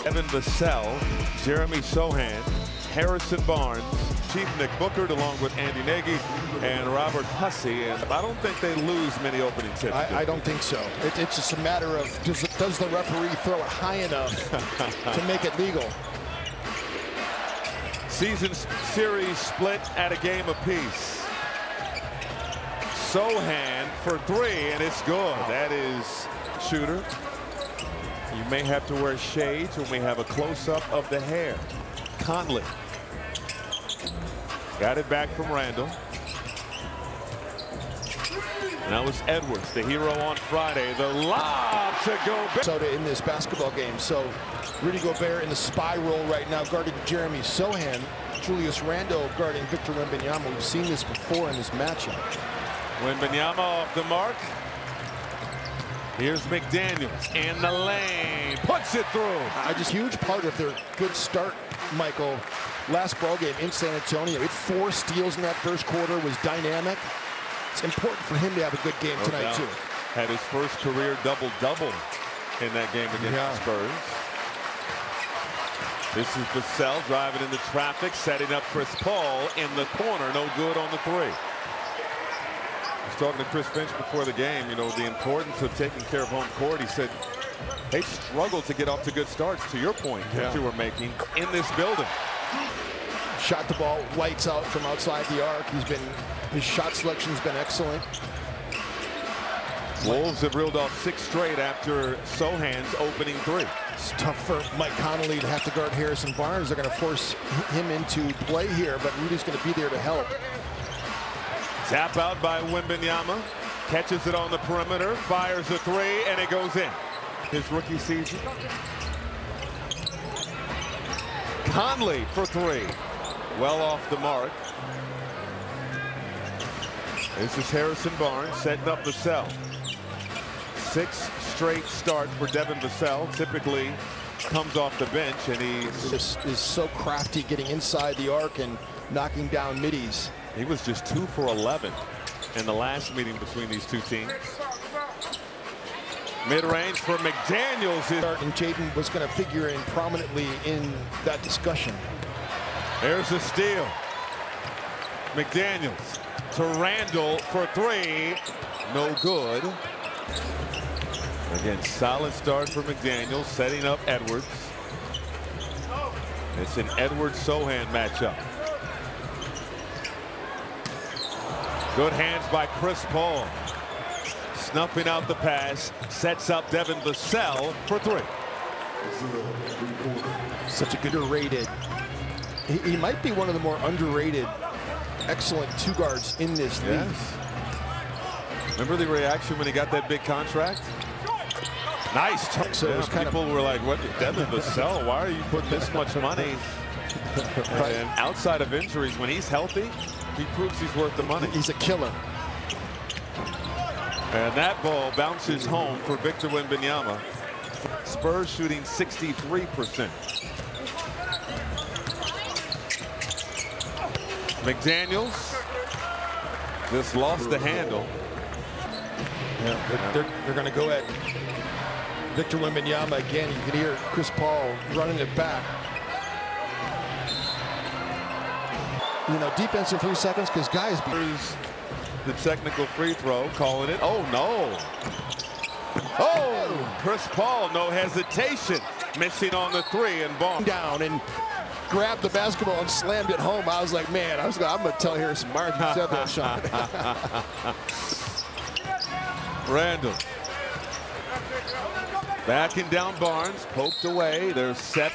Devin Vassell, Jeremy Sohan, Harrison Barnes, Chief Nick Bookert, along with Andy Nagy and Robert Hussey. And I don't think they lose many opening tips. I don't think so. It's just a matter of does the referee throw it high enough to make it legal? Season series split at a game apiece. Sohan for three, and it's good. That is shooter. You may have to wear shades when we have a close-up of the hair. Conley got it back from Randall. Now it's Edwards, the hero on Friday. The lob to Gobert. Soda in this basketball game. So Rudy Gobert in the spy role right now, guarding Jeremy Sohan. Julius Randle guarding Victor Wembanyama. We've seen this before in this matchup. Wembanyama off the mark. Here's McDaniels in the lane, puts it through. Just huge part of their good start, Michael. Last ball game in San Antonio, with 4 steals in that first quarter, was dynamic. It's important for him to have a good game tonight too. Had his first career double-double in that game against the Spurs. This is Vassell driving into traffic, setting up Chris Paul in the corner. No good on the three. I was talking to Chris Finch before the game, you know, the importance of taking care of home court. He said they struggled to get off to good starts, to your point that you were making, in this building. Shot the ball lights out from outside the arc. His shot selection's been excellent. Wolves have reeled off 6 straight after Sohan's opening 3. It's tough for Mike Conley to have to guard Harrison Barnes. They're going to force him into play here, but Rudy's going to be there to help. Tap out by Wembanyama, catches it on the perimeter, fires a 3, and it goes in. His rookie season. Conley for 3, well off the mark. This is Harrison Barnes setting up Vassell. 6 straight starts for Devin Vassell. Typically comes off the bench, and he just is so crafty getting inside the arc and knocking down middies. He was just 2 for 11 in the last meeting between these two teams. Mid-range for McDaniels. And Jaden was going to figure in prominently in that discussion. There's a steal. McDaniels to Randall for 3. No good. Again, solid start for McDaniels, setting up Edwards. It's an Edwards-Sohan matchup. Good hands by Chris Paul. Snuffing out the pass, sets up Devin Vassell for 3. Such a good rated. He might be one of the more underrated, excellent 2 guards in this league. Remember the reaction when he got that big contract? Nice. So people were like, "What, Devin Vassell? Why are you putting this much money?" And outside of injuries, when he's healthy, he proves he's worth the money. He's a killer. And that ball bounces home for Victor Wembanyama. Spurs shooting 63%. McDaniels just lost the handle. Yeah, they're going to go at Victor Wembanyama again. You can hear Chris Paul running it back. You know, defensive 3 seconds because guys. The technical free throw, calling it. Oh no! Oh, Chris Paul, no hesitation, missing on the 3, and ball down and grabbed the basketball and slammed it home. I was like, man, I'm going to tell Harrison Barnes you said that shot. Randall backing down Barnes, poked away. They're set.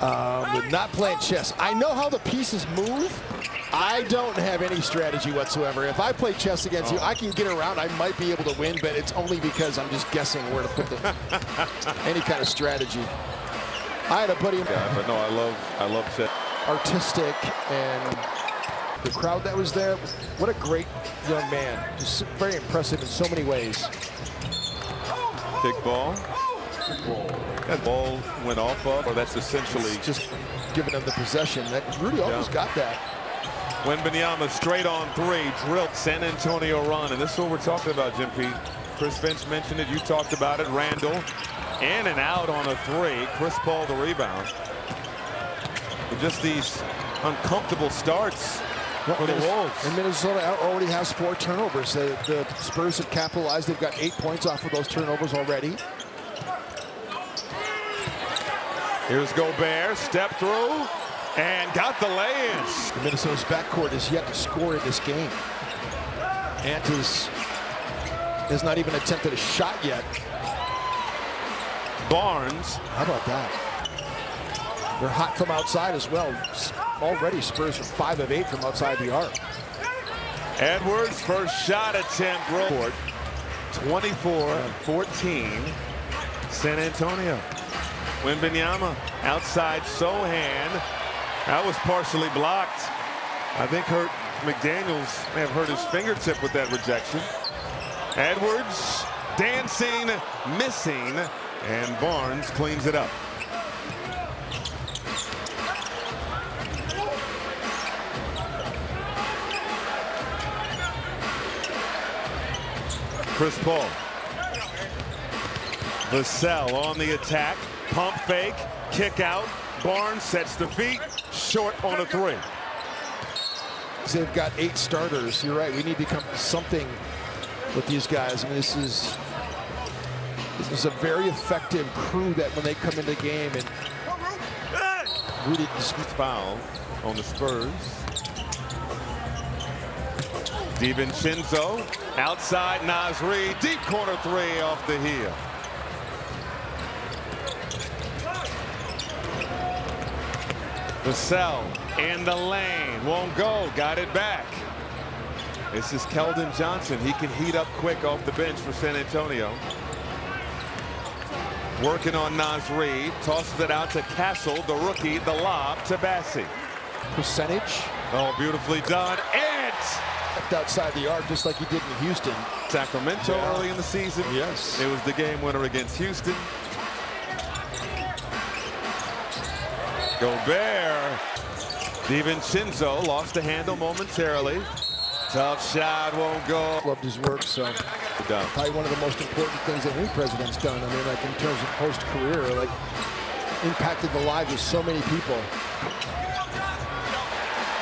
Not playing chess. I know how the pieces move. I don't have any strategy whatsoever. If I play chess against you, I can get around. I might be able to win, but it's only because I'm just guessing where to put any kind of strategy. I had a buddy. Yeah, but no, I love chess. Artistic, and the crowd that was there. What a great young man. Just very impressive in so many ways. Big ball. That ball went off of, or that's essentially just giving them the possession. That Rudy almost got that. Wembanyama straight on 3, drilled. San Antonio run, and this is what we're talking about, Jim P. Chris Finch mentioned it. You talked about it. Randall In and out on a three. Chris Paul the rebound. But just these uncomfortable starts for the Wolves. And Minnesota already has 4 turnovers. The Spurs have capitalized. They've got 8 points off of those turnovers already. Here's Gobert, step through, and got the lay-ins. Minnesota's backcourt is yet to score in this game. Ant has not even attempted a shot yet. Barnes. How about that? They're hot from outside as well. Already Spurs are 5 of 8 from outside the arc. Edwards, first shot attempt. 24-14, San Antonio. Wembanyama outside Sohan. That was partially blocked. I think McDaniels may have hurt his fingertip with that rejection. Edwards dancing, missing, and Barnes cleans it up. Chris Paul. Vassell on the attack. Pump fake. Kick out. Barnes sets the feet. Short on a three. They've got 8 starters. You're right. We need to come to something with these guys. I mean, this is a very effective crew that when they come into the game and really foul on the Spurs. DiVincenzo outside Nasri, deep corner three off the heel. Vassell in the lane, won't go, got it back. This is Keldon Johnson. He can heat up quick off the bench for San Antonio. Working on Nasri, tosses it out to Castle, the rookie, the lob to Bassi. Percentage. Oh, beautifully done. And outside the arc, just like he did in Houston. Sacramento early in the season. Yes. It was the game winner against Houston. Gobert. DiVincenzo lost the handle momentarily. Tough shot, won't go. Loved his work, so probably one of the most important things that any president's done. I mean, like in terms of post-career, like impacted the lives of so many people.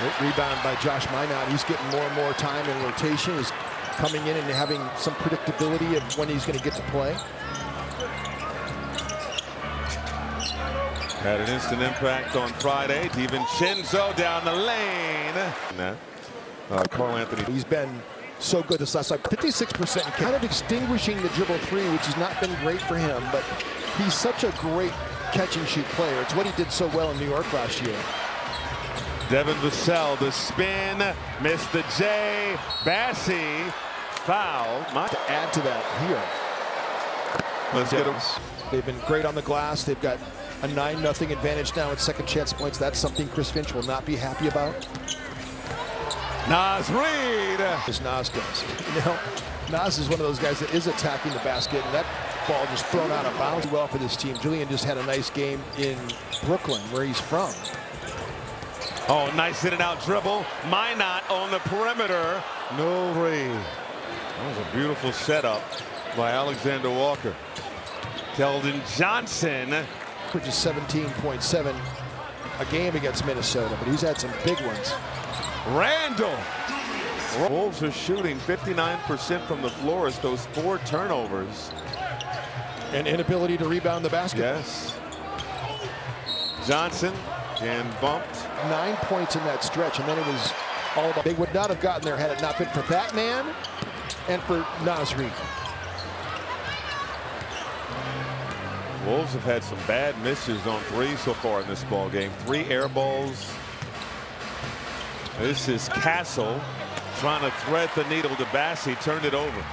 Great rebound by Josh Minot. He's getting more and more time in rotation. He's coming in and having some predictability of when he's going to get to play. Had an instant impact on Friday. DiVincenzo down the lane. Carl Anthony. He's been so good this last night. 56%, kind of extinguishing the dribble three, which has not been great for him, but he's such a great catch and shoot player. It's what he did so well in New York last year. Devin Vassell, the spin, missed the J. Bassi, foul. To add to that here. Let's get him. They've been great on the glass. They've got a 9-0 advantage now at second chance points. That's something Chris Finch will not be happy about. Naz Reid. As Naz does. You know, Naz is one of those guys that is attacking the basket, and that ball just thrown out of bounds well for this team. Julian just had a nice game in Brooklyn, where he's from. Oh, nice in and out dribble. Minot on the perimeter. No Reid. That was a beautiful setup by Alexander Walker. Keldon Johnson. Just 17.7 a game against Minnesota, but he's had some big ones. Randall. Wolves are shooting 59% from the floor as those 4 turnovers. And inability to rebound the basket. Yes. Johnson and bumped. 9 points in that stretch, and then it was all about. They would not have gotten there had it not been for that man and for Naz Reid. Wolves have had some bad misses on 3 so far in this ball game. 3 air balls. This is Castle trying to thread the needle to Bassi. Turned it over.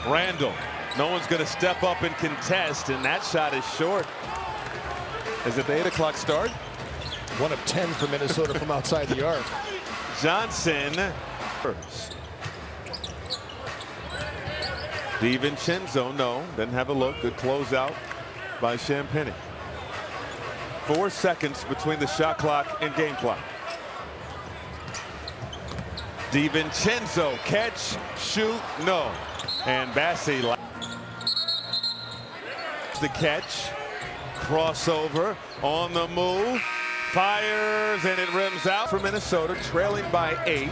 Randall. No one's going to step up and contest, and that shot is short. Is it the 8 o'clock start? 1 of 10 for Minnesota from outside the arc. Johnson. DiVincenzo, no, doesn't have a look. Good closeout by Champagnie. 4 seconds between the shot clock and game clock. DiVincenzo, catch, shoot, no. And Bassi. the catch. Crossover on the move. Fires, and it rims out for Minnesota, trailing by 8.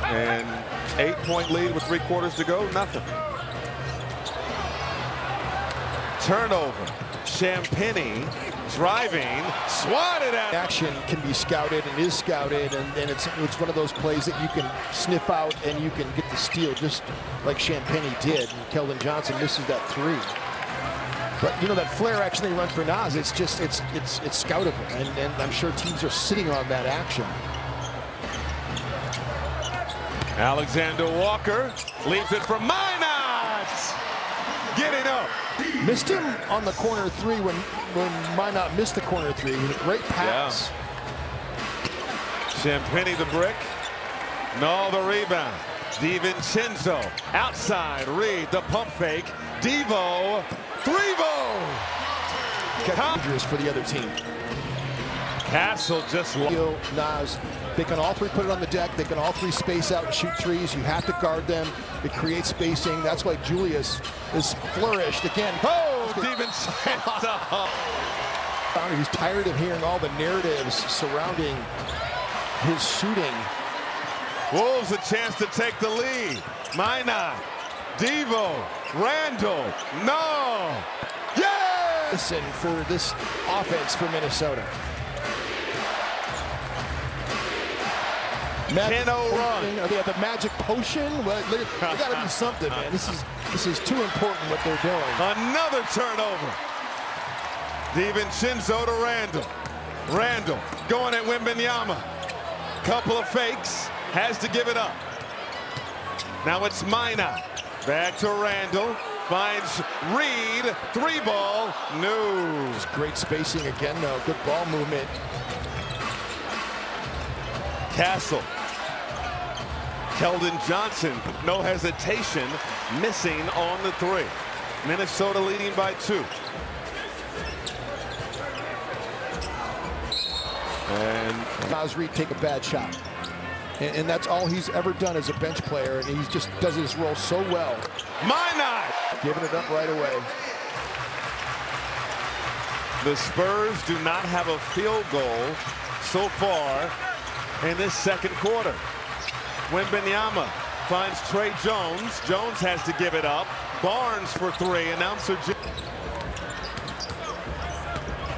And 8-point lead with 3 quarters to go, nothing. Turnover. Champagnie driving, swatted at. Action can be scouted and is scouted, and it's one of those plays that you can sniff out and you can get the steal, just like Champagnie did. And Keldon Johnson misses that 3. But you know, that flare action they run for Nas, it's scoutable, and I'm sure teams are sitting on that action. Alexander Walker leaves it for Minot. Getting up. Missed him on the corner 3 when Minot missed the corner 3. It was a great pass. Yeah. Champagnie the brick. No, the rebound. DiVincenzo outside. Reed the pump fake. Devo. 3-ball. Dangerous for the other team. Castle just Nas. They can all 3 put it on the deck. They can all 3 space out and shoot 3s. You have to guard them. It creates spacing. That's why Julius is flourished again. Oh, DiVincenzo. He's tired of hearing all the narratives surrounding his shooting. Wolves a chance to take the lead. Minot, Devo, Randall, no. Yeah! Listen for this offense for Minnesota. run. Are they at the magic potion? Well, there got to be something, man. This is too important what they're doing. Another turnover. DiVincenzo to Randall. Randall going at Wembanyama. Couple of fakes. Has to give it up. Now it's Minot. Back to Randall. Finds Reed. 3-ball. No. Just great spacing again, though. Good ball movement. Castle. Keldon Johnson, no hesitation, missing on the 3. Minnesota leading by 2. And Nas Reed take a bad shot. And that's all he's ever done as a bench player, and he just does his role so well. Minot! Giving it up right away. The Spurs do not have a field goal so far in this second quarter. Wembanyama finds Trey Jones. Jones has to give it up. Barnes for 3. Announcer Jim.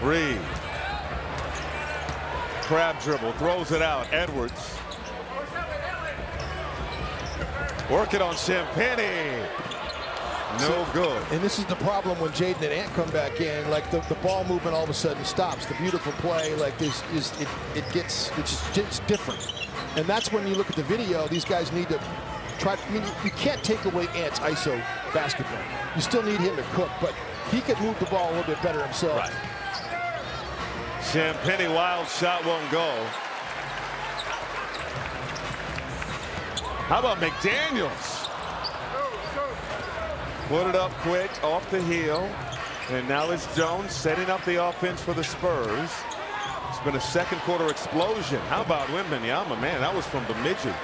Reed. Crab dribble. Throws it out. Edwards. Work it on Champagnie. No good. And this is the problem when Jaden and Ant come back in. Like the ball movement all of a sudden stops. The beautiful play, like this, it's different. And that's when you look at the video. These guys need to try. I mean, you can't take away Ant's ISO basketball. You still need him to cook, but he could move the ball a little bit better himself. Right. Champagnie wild shot won't go. How about McDaniels? Put it up quick off the heel. And now it's Jones setting up the offense for the Spurs. It's been a second quarter explosion. How about Wembanyama? Man, that was from the midget.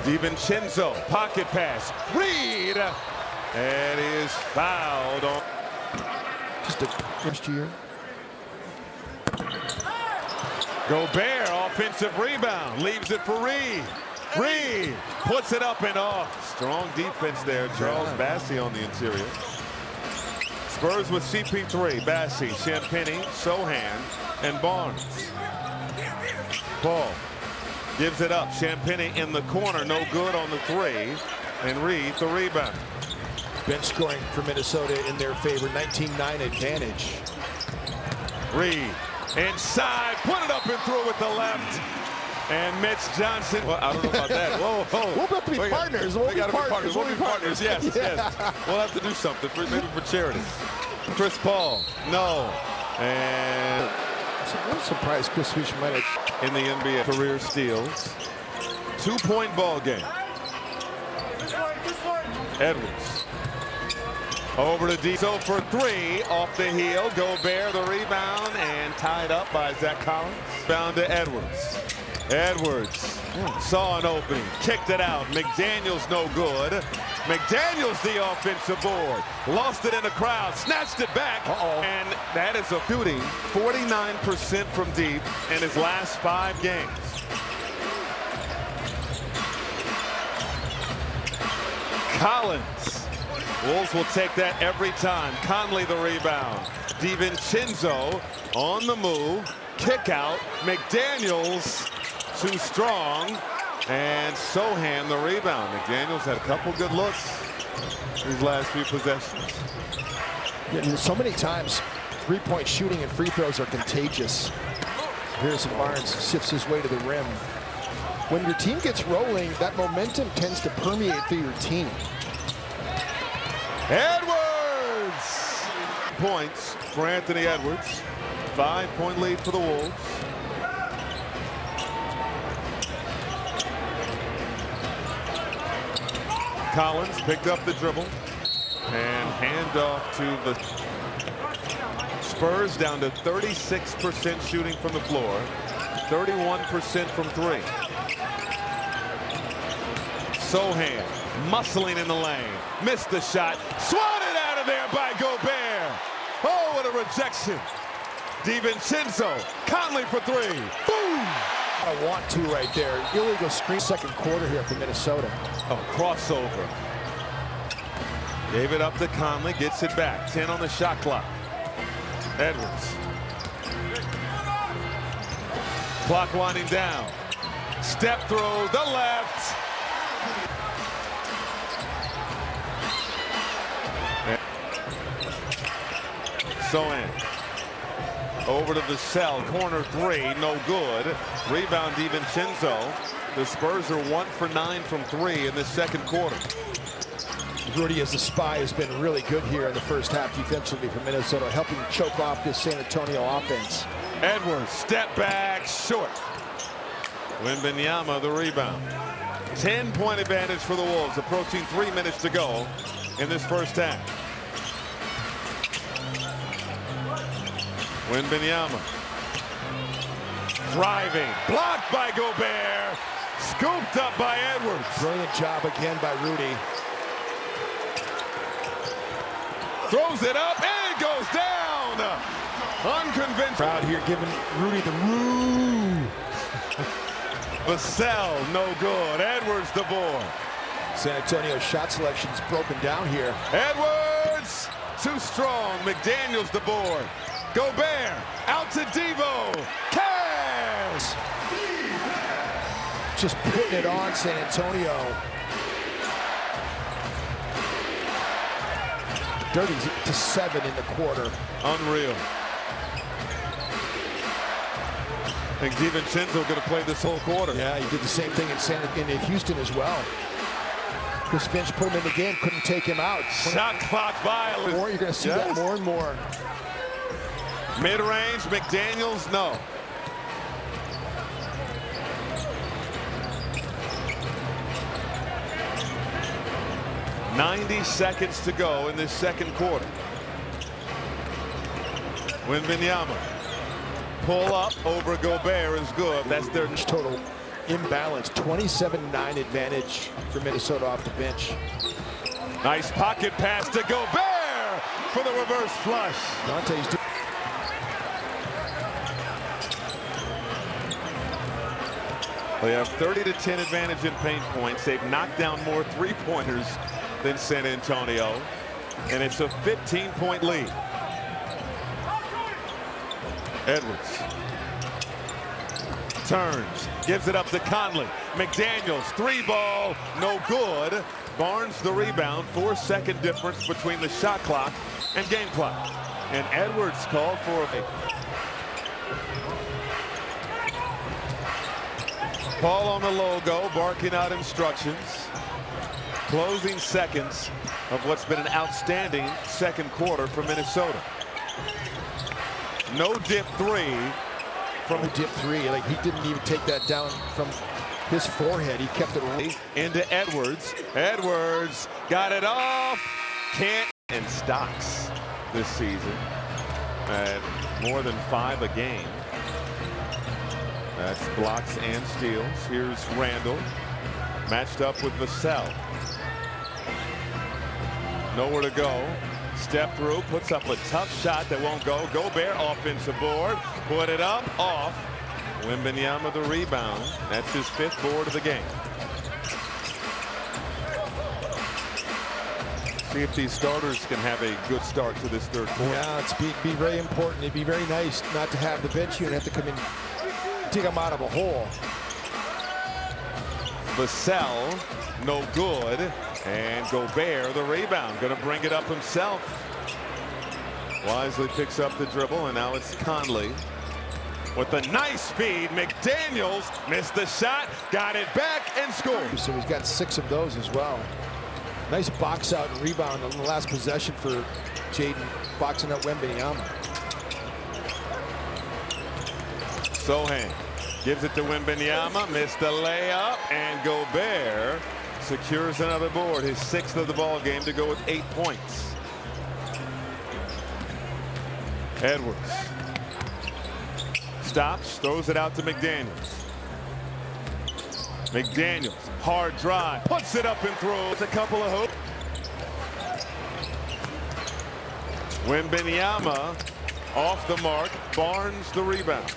DiVincenzo, pocket pass. Reed! And is fouled on. Just a first year. Gobert, offensive rebound, leaves it for Reed. Reed puts it up and off. Strong defense there. Charles Bassey on the interior. Spurs with CP3, Bassey, Champagnie, Sohan, and Barnes. Paul gives it up. Champagnie in the corner, no good on the 3. And Reed the rebound. Bench scoring for Minnesota in their favor, 19-9 advantage. Reed inside, put it up and through with the left. And Mitch Johnson. Well, I don't know about that. Whoa, whoa. We'll have to be partners. We got to be partners. We'll be partners. Yes, yes. We'll have to do something, maybe for charity. Chris Paul, no. And I'm surprised Chris Finch might have. In the NBA, career steals. 2-point ball game. Edwards. Over to Diesel for three. Off the heel. Gobert the rebound and tied up by Zach Collins. Down to Edwards. Edwards saw an opening. Kicked it out. McDaniels no good. McDaniels the offensive board. Lost it in the crowd. Snatched it back. And that is a shooting 49% from deep in his last 5 games. Collins. Wolves will take that every time. Conley the rebound. DiVincenzo on the move. Kick out. McDaniels too strong. And Sohan the rebound. McDaniels had a couple good looks these last few possessions. Yeah, so many times three-point shooting and free throws are contagious. Harrison Barnes sifts his way to the rim. When your team gets rolling, that momentum tends to permeate through your team. Edwards! Points for Anthony Edwards. 5-point lead for the Wolves. Collins picked up the dribble and handoff to the Spurs, down to 36% shooting from the floor, 31% from three. Sohan muscling in the lane, missed the shot, swatted out of there by Gobert. Oh, what a rejection. DiVincenzo, Conley for three. Boom! I want to right there. Illegal screen. Second quarter here for Minnesota. Oh, crossover. Gave it up to Conley, gets it back. 10 on the shot clock. Edwards. Clock winding down. Step through the left. Sohan. Over to the cell, corner three, no good. Rebound DiVincenzo. The Spurs are 1 for 9 from three in the second quarter. Rudy as the spy has been really good here in the first half defensively for Minnesota, helping choke off this San Antonio offense. Edwards, step back, short. Wembanyama the rebound. 10-point advantage for the Wolves, approaching 3 minutes to go in this first half. Wembanyama driving, blocked by Gobert, scooped up by Edwards. Brilliant job again by Rudy. Throws it up and it goes down. Unconventional. Crowd here giving Rudy the roo. Vassell no good. Edwards the board. San Antonio's shot selection is broken down here. Edwards too strong. McDaniels the board. Gobert out to Devo. Cavs! Just putting it on San Antonio. 30-7 in the quarter. Unreal. I think DiVincenzo going to play this whole quarter. Yeah, he did the same thing in Houston as well. Chris Finch put him in the game, couldn't take him out. Shot clock violence. More, you're going to see that more and more. Mid-range, McDaniels, no. "90 seconds to go in this second quarter. Wembanyama. Pull up over Gobert is good. That's their total imbalance. 27-9 advantage for Minnesota off the bench. nice pocket pass to Gobert for the reverse flush. Dante's doing. They have 30-10 advantage in paint points. They've knocked down more three-pointers than San Antonio, and it's a 15-point lead. Edwards turns, gives it up to Conley. McDaniels, three ball, no good. Barnes the rebound. 4-second difference between the shot clock and game clock. And Edwards called for a Paul on the logo, barking out instructions. Closing seconds of what's been an outstanding second quarter for Minnesota. No dip three. From a dip three, like he didn't even take that down from his forehead. He kept it into Edwards. Edwards got it off. Can't in stocks this season at more than 5 a game. That's blocks and steals. Here's Randall matched up with Vassell. Nowhere to go. Step through, puts up a tough shot that won't go. Gobert offensive board, put it up, off. Wembanyama the rebound. That's his 5th board of the game. See if these starters can have a good start to this 3rd quarter. Yeah, it's be very important. It'd be very nice not to have the bench unit have to come in, dig them out of a hole. Vassell, no good. And Gobert, the rebound, going to bring it up himself. Wisely picks up the dribble, and now it's Conley. With a nice speed, McDaniels missed the shot, got it back, and scored. So he's got 6 of those as well. Nice box out and rebound on the last possession for Jaden, boxing out Wembanyama. Sohan gives it to Wembanyama, missed the layup, and Gobert secures another board, his 6th of the ball game, to go with 8 points. Edwards stops, throws it out to McDaniels. McDaniels, hard drive, puts it up and throws a couple of hoops. Wembanyama off the mark, Barnes the rebound.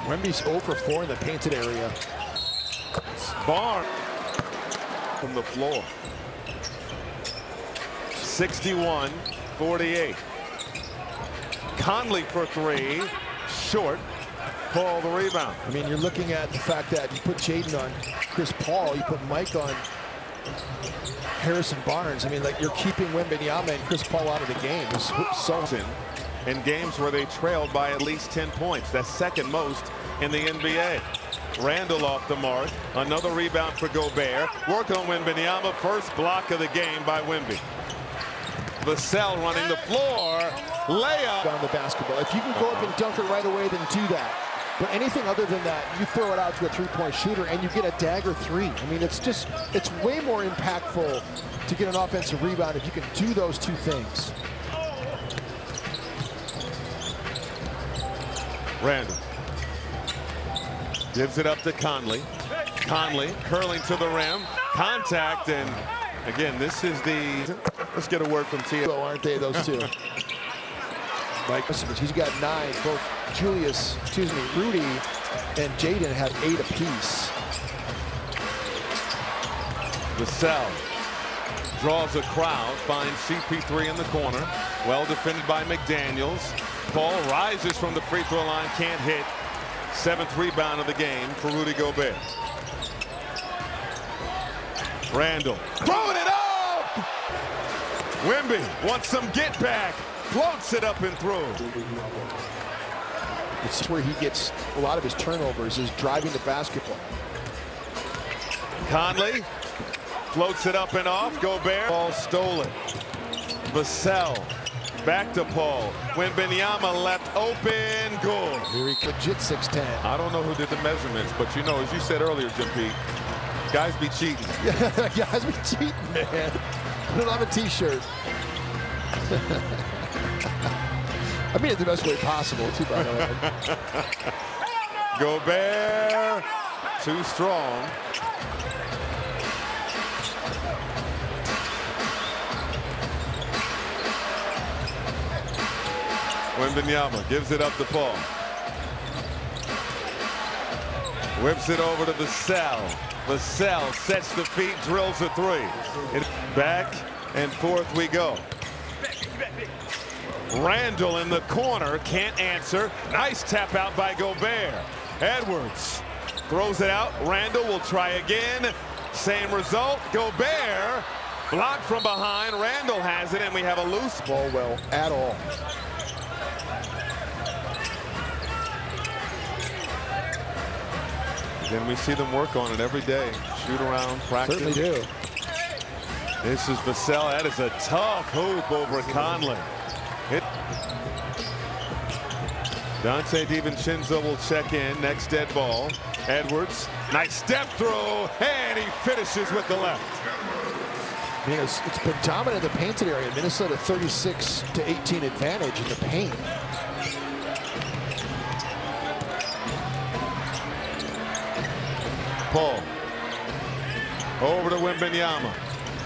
Wemby's 0 for 4 in the painted area. Barnes from the floor. 61-48. Conley for 3, short. Paul the rebound. I mean, you're looking at the fact that you put Jaden on Chris Paul, you put Mike on Harrison Barnes. I mean, like, you're keeping Wembanyama and Chris Paul out of the game. It's so in games where they trailed by at least 10 points. That's 2nd most in the NBA. Randall off the mark. Another rebound for Gobert. Work on Wembanyama. First block of the game by Wemby. Vassell running the floor. Layup. On the basketball. If you can go up and dunk it right away, then do that. But anything other than that, you throw it out to a 3-point shooter and you get a dagger 3. I mean, it's way more impactful to get an offensive rebound if you can do those 2 things. Randall gives it up to Conley. Conley curling to the rim. Contact, and again, this is the... Let's get a word from T. Well, aren't they, those 2? Mike, he's got 9. Both Rudy and Jaden have 8 apiece. Vassell draws a crowd, finds CP3 in the corner. Well defended by McDaniels. Paul rises from the free throw line, can't hit. 7th rebound of the game for Rudy Gobert. Randall throwing it up! Wemby wants some get back. Floats it up and through. It's where he gets a lot of his turnovers, is driving the basketball. Conley floats it up and off. Gobert. Ball stolen. Vassell back to Paul. Wembanyama left open. Good. Very legit 6'10". I don't know who did the measurements, but you know, as you said earlier, Jim Pete, guys be cheating. Guys be cheating, man. Put it on a T-shirt. I mean it the best way possible, too, by the way. Gobert, too strong. Wembanyama gives it up to Paul. Whips it over to Vassell. Vassell sets the feet, drills a 3. Back and forth we go. Randall in the corner, can't answer. Nice tap out by Gobert. Edwards throws it out. Randall will try again. Same result. Gobert blocked from behind. Randall has it, and we have a loose ball. Well, at all. Then we see them work on it every day. Shoot around, practice. Certainly do. This is Vassell. That is a tough hoop over Conley. Dante DiVincenzo will check in. Next dead ball. Edwards. Nice step through. And he finishes with the left. I mean, it's been dominant in the painted area. Minnesota 36-18 advantage in the paint. Paul over to Wembanyama.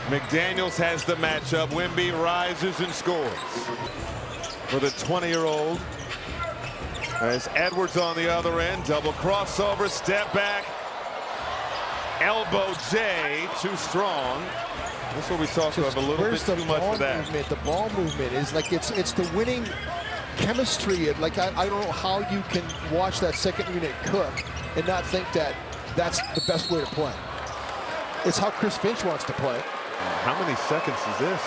McDaniels has the matchup. Wemby rises and scores for the 20-year-old. As Edwards on the other end, double crossover, step back, elbow J, too strong. That's what we talked about, a little bit too much for that. The ball movement is like it's the winning chemistry. Like I don't know how you can watch that second unit cook and not think that that's the best way to play. It's how Chris Finch wants to play. How many seconds is this?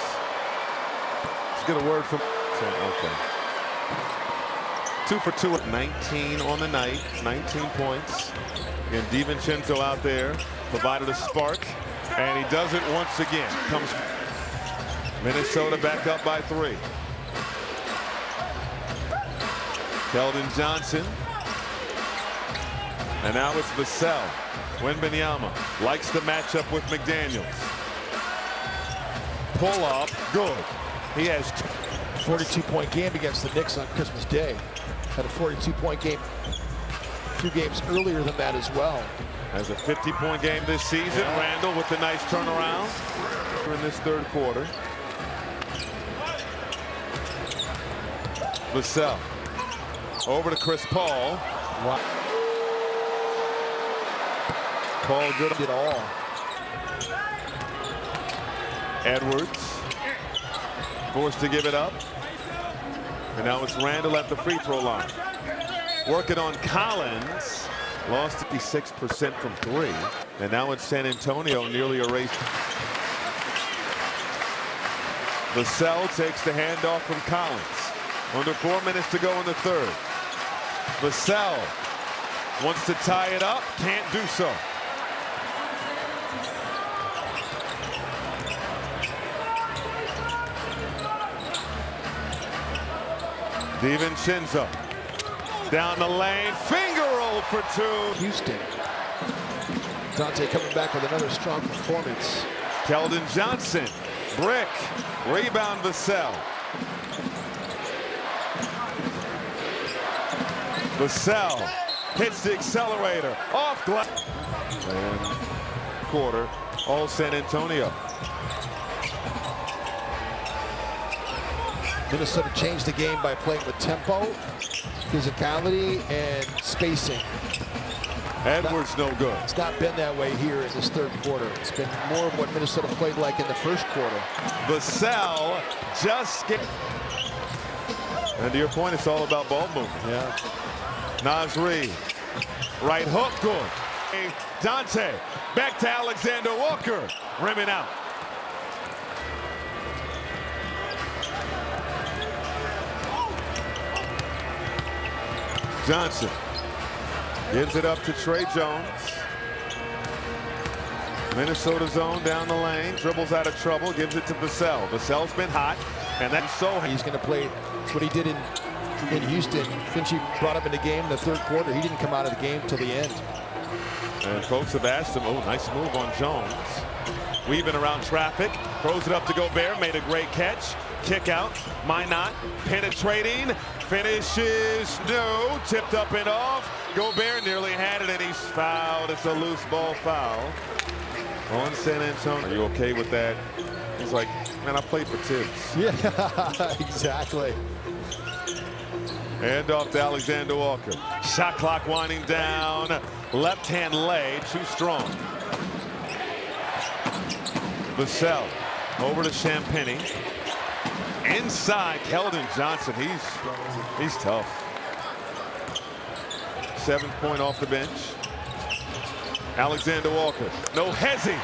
Let's get a word from. Okay. 2 for 2 at 19 on the night, 19 points. And DiVincenzo out there provided a spark, and he does it once again. Comes Minnesota back up by 3. Keldon Johnson. And now it's Vassell. Wembanyama likes the matchup with McDaniels. Pull up, good. He has 42-point game against the Knicks on Christmas Day. Had a 42-point game 2 games earlier than that as well. Has a 50-point game this season. Yeah. Randall with the nice turnaround in this third quarter. Vassell over to Chris Paul. Wow. Paul good at all. Edwards forced to give it up. And now it's Randall at the free throw line. Working on Collins. Lost 56% from 3. And now it's San Antonio nearly erased. Vassell takes the handoff from Collins. Under 4 minutes to go in the third. Vassell wants to tie it up. Can't do so. DiVincenzo down the lane, finger roll for 2. Houston. Dante coming back with another strong performance. Keldon Johnson, brick, rebound Vassell. Vassell hits the accelerator, off glass. And quarter, all San Antonio. Minnesota changed the game by playing with tempo, physicality, and spacing. Edwards no good. It's not been that way here in this third quarter. It's been more of what Minnesota played like in the first quarter. Vassell just get. And to your point, it's all about ball movement. Yeah. Naz Reid, right hook, good. Dante, back to Alexander Walker, rimming out. Johnson gives it up to Trey Jones. Minnesota zone down the lane, dribbles out of trouble, gives it to Vassell. Vassell's been hot, and that's so. He's going to play. That's what he did in Houston. Finchie brought him in the game in the third quarter. He didn't come out of the game till the end. And folks have asked him, oh, nice move on Jones. Weaving around traffic, throws it up to Gobert, made a great catch. Kick out, Minot penetrating, finishes, no, tipped up and off. Gobert nearly had it and he's fouled. It's a loose ball foul on San Antonio. Are you okay with that? He's like, man, I played for Tibbs. Yeah, exactly. Hand off to Alexander Walker. Shot clock winding down. Left hand lay, too strong. Vassell over to Champagny. Inside, Keldon Johnson. He's tough. 7th point off the bench. Alexander Walker. No hezzy.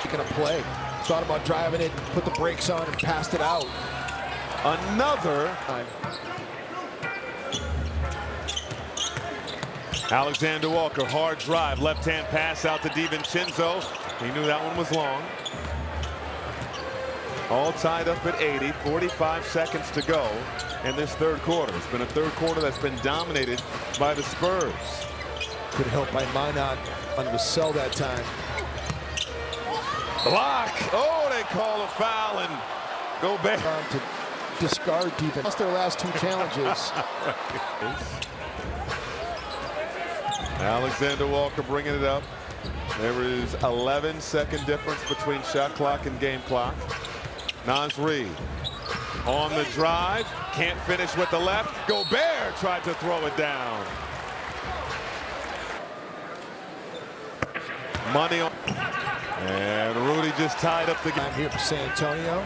Taking a play. Thought about driving it, put the brakes on, and passed it out. Another time. Alexander Walker, hard drive, left-hand pass out to DiVincenzo. He knew that one was long. All tied up at 80, 45 seconds to go in this third quarter. It's been a third quarter that's been dominated by the Spurs. Good help by Minot on Vassell that time. Block. Oh, they call a foul and go back. To discard defense. That's their last two challenges. Alexander Walker bringing it up. There is 11-second difference between shot clock and game clock. Naz Reid on the drive. Can't finish with the left. Gobert tried to throw it down. Money on. And Rudy just tied up the game. Here for San Antonio.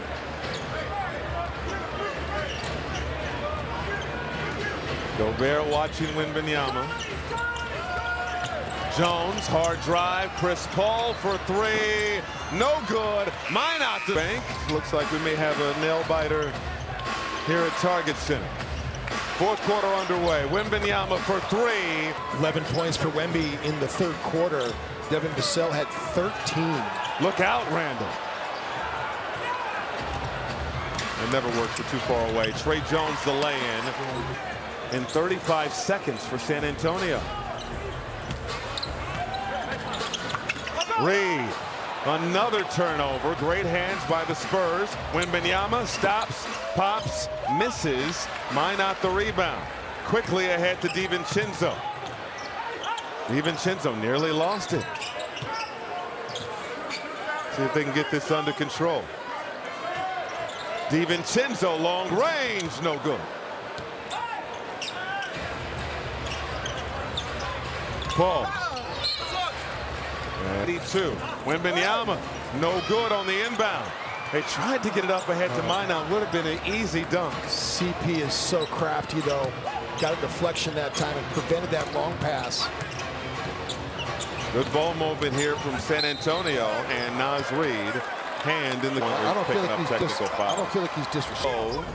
Gobert watching Wembanyama. Jones, hard drive. Chris Paul for three. No good. Mine out the bank. Looks like we may have a nail biter here at Target Center. Fourth quarter underway. Wembanyama for three. 11 points for Wemby in the third quarter. Devin Vassell had 13. Look out, Randall. It never works for too far away. Trey Jones the lay-in in 35 seconds for San Antonio. Reid, another turnover. Great hands by the Spurs. Wembanyama stops, pops, misses. Minot the rebound. Quickly ahead to DiVincenzo. DiVincenzo nearly lost it. See if they can get this under control. DiVincenzo, long range, no good. Paul. 82. Wembanyama, no good on the inbound. They tried to get it up ahead to Minot. Would have been an easy dunk. CP is so crafty, though. Got a deflection that time and prevented that long pass. Good ball movement here from San Antonio, and Naz Reid, hand in the corner. I don't feel like he's disrespectful.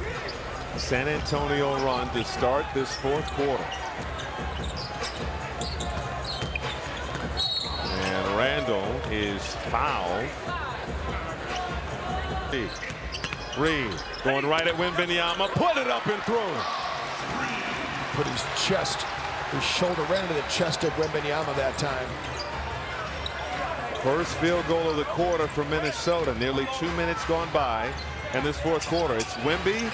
San Antonio run to start this fourth quarter. And Randall is fouled. Reid going right at Wembanyama, put it up and through. Put his shoulder right into the chest of Wembanyama that time. First field goal of the quarter for Minnesota. Nearly 2 minutes gone by in this fourth quarter. It's Wemby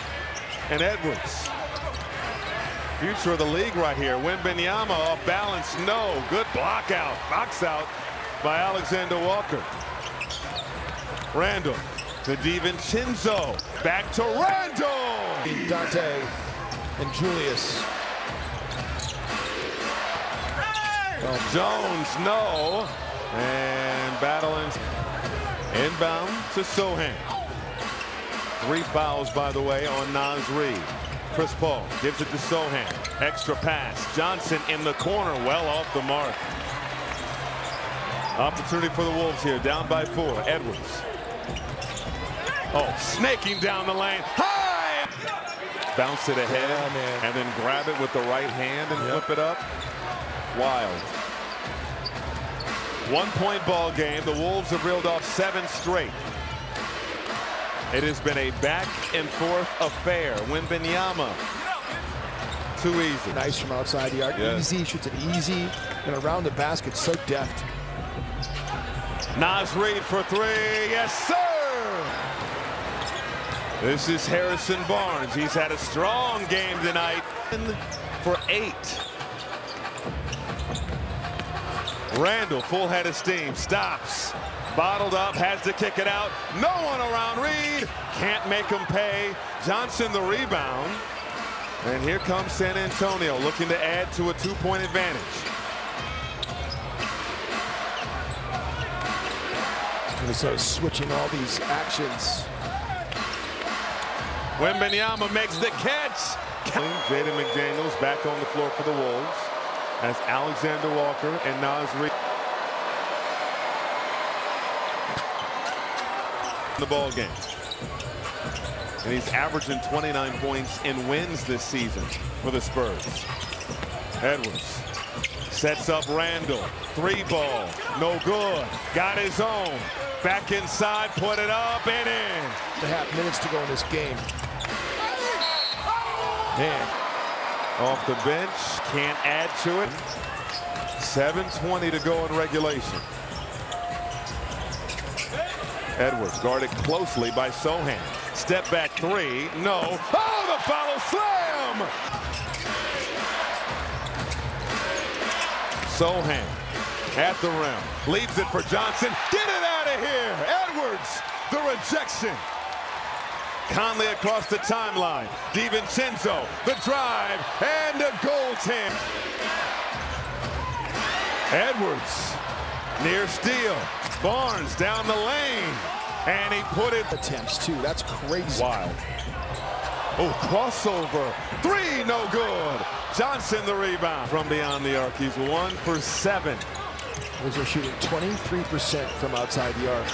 and Edwards. Future of the league right here. Wembanyama off balance. No. Good block out. Box out by Alexander Walker. Randall to DiVincenzo. Back to Randall. Dante and Julius. Jones, no. And battling inbound to Sohan. 3 fouls, by the way, on Naz Reid. Chris Paul gives it to Sohan. Extra pass. Johnson in the corner, well off the mark. Opportunity for the Wolves here, down by 4. Edwards. Oh, snaking down the lane. High! Bounce it ahead, and then grab it with the right hand and flip it up. Wild. 1-point ball game. The Wolves have reeled off 7 straight. It has been a back and forth affair. Wembanyama, too easy. Nice from outside the arc. Yes. Easy, shoots it easy, and around the basket, so deft. Naz Reid for 3. Yes, sir. This is Harrison Barnes. He's had a strong game tonight for 8. Randall, full head of steam, stops, bottled up, has to kick it out. No one around Reid, can't make him pay. Johnson the rebound, and here comes San Antonio looking to add to a 2-point advantage. So switching all these actions. Wembanyama makes the catch. Jaden McDaniels back on the floor for the Wolves. As Alexander Walker and Naz Reid. The ball game. And he's averaging 29 points in wins this season for the Spurs. Edwards sets up Randall. 3 ball. No good. Got his own. Back inside. Put it up and in. 1.5 minutes to go in this game. Man. Off the bench, can't add to it. 7:20 to go in regulation. Edwards guarded closely by Sohan. Step back three. No. Oh, the follow slam! Sohan at the rim. Leaves it for Johnson. Get it out of here! Edwards, the rejection. Conley across the timeline. DiVincenzo, the drive, and a goaltend. Edwards, near steal. Barnes down the lane, and he put it. Attempts too. That's crazy. Wild. Oh, crossover. Three, no good. Johnson the rebound from beyond the arc. He's 1 for 7. Those are shooting 23% from outside the arc.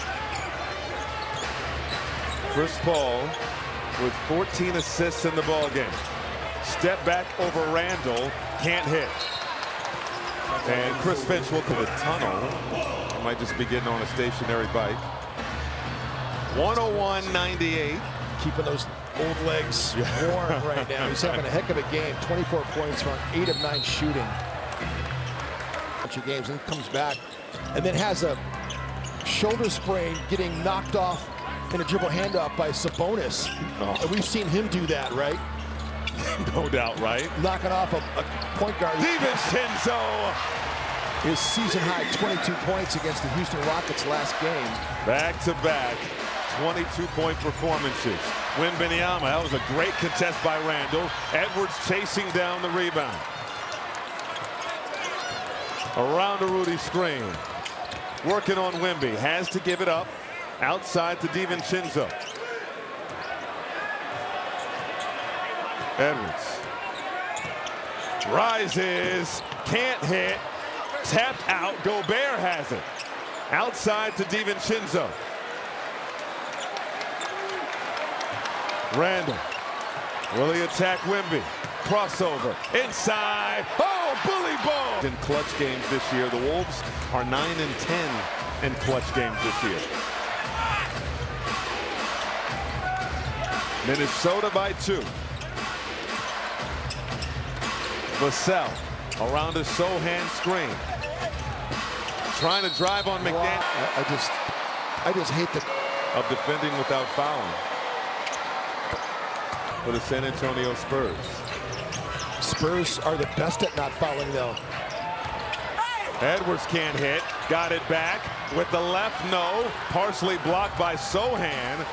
Chris Paul with 14 assists in the ball game. Step back over Randall, can't hit. And Chris Finch will to the tunnel. He might just be getting on a stationary bike. 101-98. Keeping those old legs warm right now. He's having a heck of a game. 24 points from 8 of 9 shooting. Bunch of games and comes back and then has a shoulder sprain, getting knocked off in a dribble handoff by Sabonis. Oh. And we've seen him do that, right? No doubt, right? Knocking off a point guard. DiVincenzo! His season high 22 points against the Houston Rockets last game. Back-to-back 22-point performances. Wembanyama, that was a great contest by Randall. Edwards chasing down the rebound. Around a Rudy screen. Working on Wemby. Has to give it up. Outside to DiVincenzo. Edwards. Rises. Can't hit. Tapped out. Gobert has it. Outside to DiVincenzo. Randall. Will he attack Wemby? Crossover. Inside. Oh, bully ball! In clutch games this year, the Wolves are 9 and 10 in clutch games this year. Minnesota by 2. Vassell around a Sohan screen. Trying to drive on McDaniel. I just hate the of defending without fouling for the San Antonio Spurs. Spurs are the best at not fouling though. Edwards can't hit. Got it back with the left, no. Partially blocked by Sohan.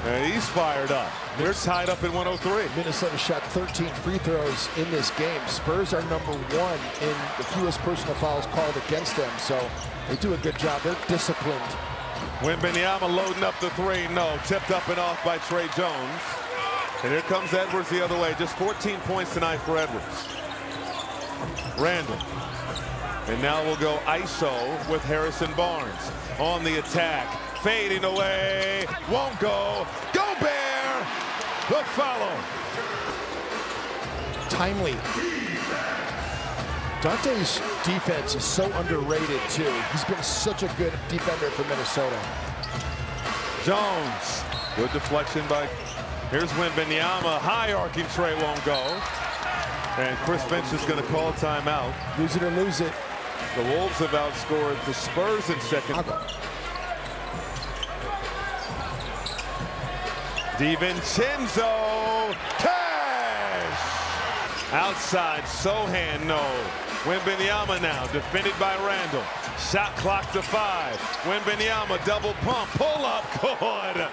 And he's fired up. They're tied up in 103. Minnesota shot 13 free throws in this game. Spurs are number 1 in the fewest personal fouls called against them, so they do a good job. They're disciplined. Wembanyama loading up the three, no. Tipped up and off by Trey Jones. And here comes Edwards the other way. Just 14 points tonight for Edwards. Randall. And now we'll go ISO with Harrison Barnes on the attack. Fading away. Won't go. Gobert. The follow. Timely. Dante's defense is so underrated too. He's been such a good defender for Minnesota. Jones. Good deflection by. Here's Wembanyama. High arcing Trey won't go. And Chris Finch is going to call timeout. Lose it or lose it. The Wolves have outscored the Spurs in second. DiVincenzo. Cash! Outside. Sohan, no. Wembanyama now. Defended by Randall. Shot clock to 5. Wembanyama double pump. Pull up. Good.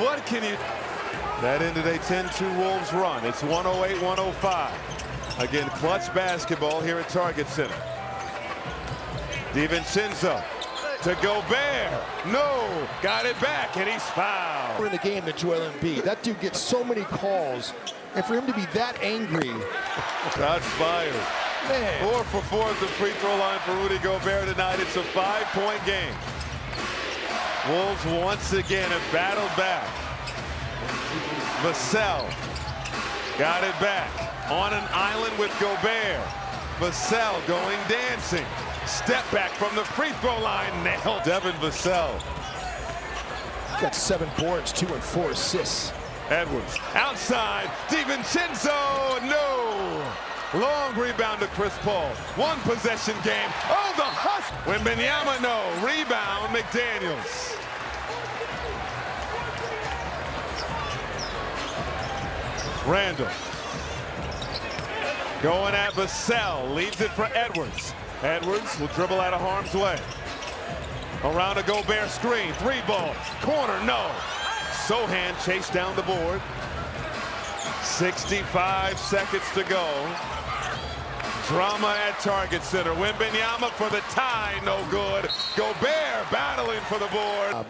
What can you... That ended a 10-2 Wolves run. It's 108-105. Again, clutch basketball here at Target Center. DiVincenzo to Gobert. No. Got it back, and he's fouled. We're in the game to Joel Embiid. That dude gets so many calls. And for him to be that angry. Shots fired. Man. 4 for 4 at the free throw line for Rudy Gobert tonight. It's a 5-point game. Wolves once again have battled back. Vassell got it back on an island with Gobert. Vassell going dancing. Step back from the free throw line. Nailed Devin Vassell. Got 7 boards, 2 and 4 assists. Edwards outside. DiVincenzo. No. Long rebound to Chris Paul. 1 possession game. Oh, the hustle. Wembanyama, no. Rebound, McDaniels. Randall. Going at Vassell. Leaves it for Edwards. Edwards will dribble out of harm's way. Around a Gobert screen. 3-ball. Corner, no. Sohan chased down the board. 65 seconds to go. Drama at target center. Wembanyama for the tie, no good. Gobert battling for the board.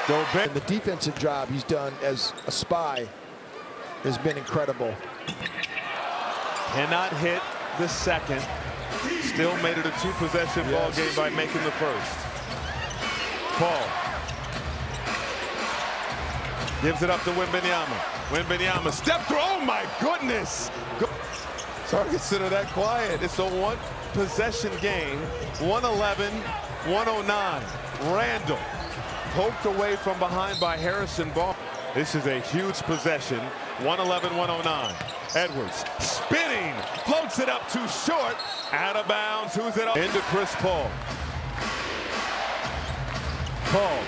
Gobert. And the defensive job he's done as a spy has been incredible. Cannot hit the second. Still made it a 2-possession ball game by making the first. Paul gives it up to Wembanyama. Wembanyama step through. Oh my goodness! Target center that quiet. It's a 1-possession game. 111-109. Randall poked away from behind by Harrison Barnes. This is a huge possession. 111-109. Edwards spinning, floats it up too short. Out of bounds. Who's it up? Into Chris Paul. Paul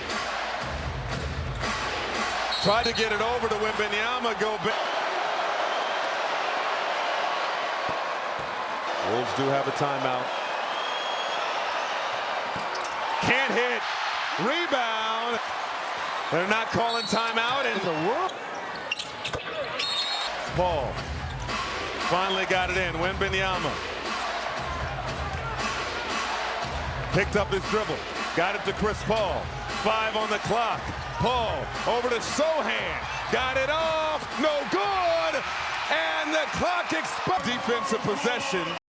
tried to get it over to Wembanyama. Go back. Wolves do have a timeout. Can't hit. Rebound. They're not calling timeout in the world. Paul finally got it in. Wembanyama picked up his dribble. Got it to Chris Paul. 5 on the clock. Paul over to Sohan. Got it off. No good. And the clock expires. Defensive possession.